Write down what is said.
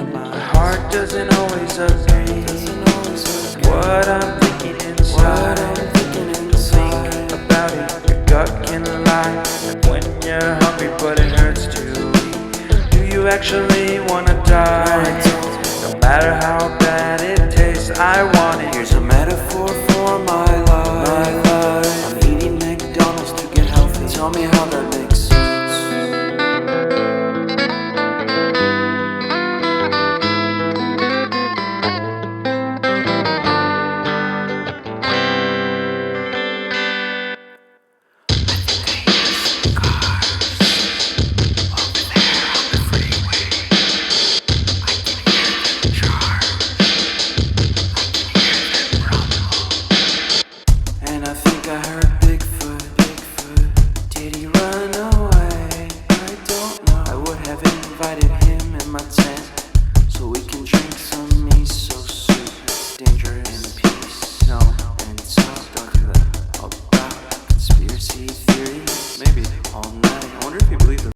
My heart doesn't always agree. What I'm thinking inside. Think about it, your gut can lie. And when you're hungry but it hurts to eat, do you actually wanna die? No matter how bad it tastes, I want it. Here's a metaphor for my life. I'm eating McDonald's to get healthy. Tell me how that makes sense. And I think I heard Bigfoot. Did he run away? I don't know. I would have invited